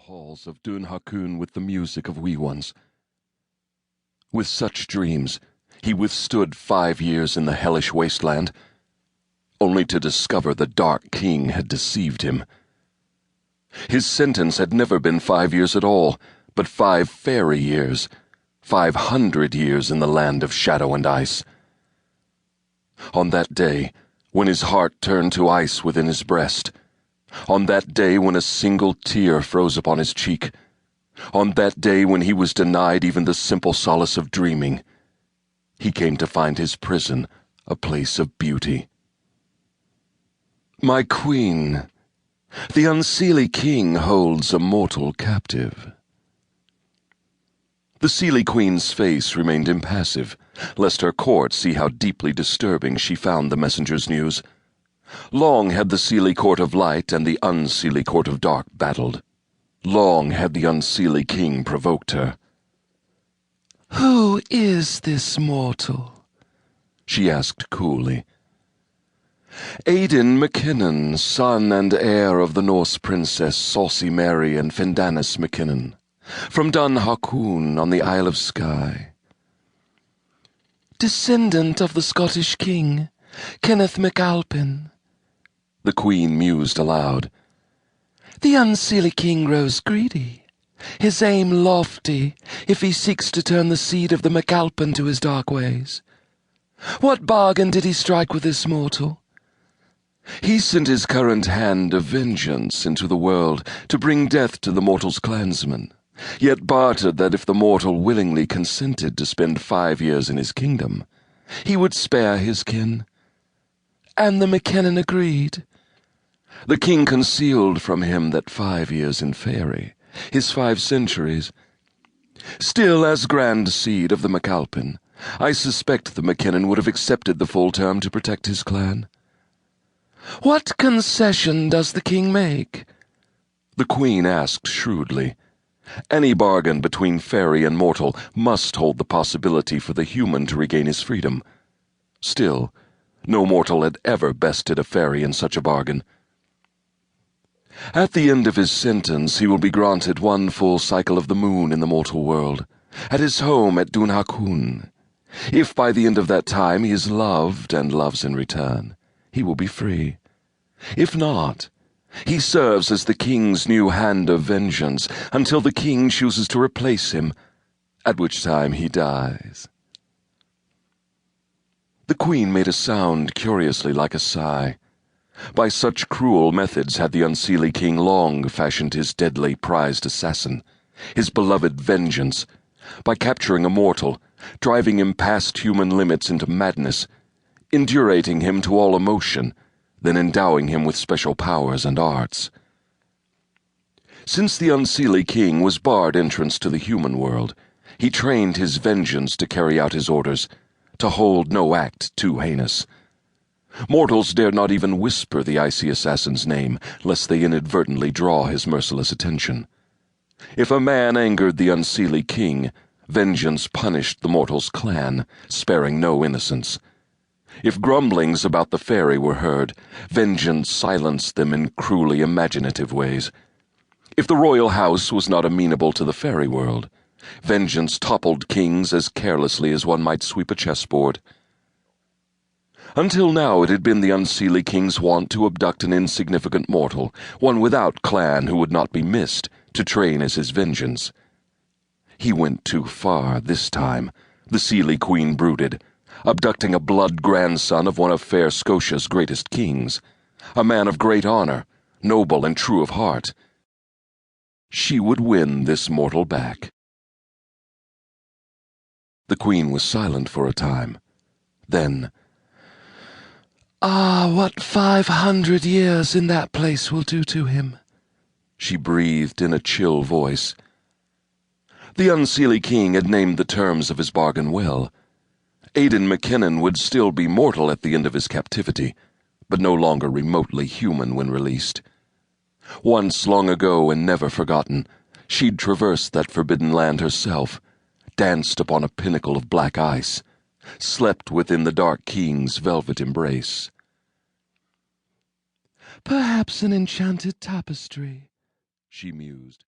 halls of Dun Haakon with the music of wee ones. With such dreams, he withstood 5 years in the hellish wasteland, only to discover the Dark King had deceived him. His sentence had never been 5 years at all, but 5 fairy years, 500 years in the land of shadow and ice. On that day, when his heart turned to ice within his breast, on that day when a single tear froze upon his cheek, on that day when he was denied even the simple solace of dreaming, he came to find his prison a place of beauty. "My queen, the Unseelie king holds a mortal captive." The Seelie queen's face remained impassive, lest her court see how deeply disturbing she found the messenger's news. Long had the Seelie court of light and the Unseelie court of dark battled. Long had the Unseelie king provoked her. "Who is this mortal?" she asked coolly. "Aedan MacKinnon, son and heir of the Norse princess Saucy Mary and Findanus MacKinnon, from Dun Haakon on the Isle of Skye. Descendant of the Scottish king, Kenneth MacAlpin." The queen mused aloud. "The Unseelie king grows greedy, his aim lofty, if he seeks to turn the seed of the MacAlpin to his dark ways. What bargain did he strike with this mortal? He sent his current hand of vengeance into the world to bring death to the mortal's clansmen, yet bartered that if the mortal willingly consented to spend 5 years in his kingdom, he would spare his kin. And the MacKinnon agreed. The king concealed from him that 5 years in Fairy, his 5 centuries. Still, as grand seed of the MacAlpin, I suspect the MacKinnon would have accepted the full term to protect his clan. What concession does the king make?" the queen asked shrewdly. Any bargain between fairy and mortal must hold the possibility for the human to regain his freedom. Still, no mortal had ever bested a fairy in such a bargain. "At the end of his sentence, he will be granted 1 full cycle of the moon in the mortal world, at his home at Dun Haakon. If by the end of that time he is loved and loves in return, he will be free. If not, he serves as the king's new hand of vengeance until the king chooses to replace him, at which time he dies." The queen made a sound curiously like a sigh. By such cruel methods had the Unseelie king long fashioned his deadly prized assassin, his beloved vengeance, by capturing a mortal, driving him past human limits into madness, indurating him to all emotion, then endowing him with special powers and arts. Since the Unseelie king was barred entrance to the human world, he trained his vengeance to carry out his orders, to hold no act too heinous. Mortals dared not even whisper the icy assassin's name, lest they inadvertently draw his merciless attention. If a man angered the Unseelie king, vengeance punished the mortal's clan, sparing no innocence. If grumblings about the fairy were heard, vengeance silenced them in cruelly imaginative ways. If the royal house was not amenable to the fairy world, vengeance toppled kings as carelessly as one might sweep a chessboard. Until now it had been the Unseelie king's wont to abduct an insignificant mortal, one without clan who would not be missed, to train as his vengeance. He went too far this time, the Seelie queen brooded, abducting a blood grandson of one of fair Scotia's greatest kings, a man of great honor, noble and true of heart. She would win this mortal back. The queen was silent for a time. Then, what 500 years in that place will do to him," she breathed in a chill voice. The Unseelie king had named the terms of his bargain well. Aedan MacKinnon would still be mortal at the end of his captivity, but no longer remotely human when released. Once long ago and never forgotten, she'd traversed that forbidden land herself, danced upon a pinnacle of black ice, slept within the Dark King's velvet embrace. "Perhaps an enchanted tapestry," she mused.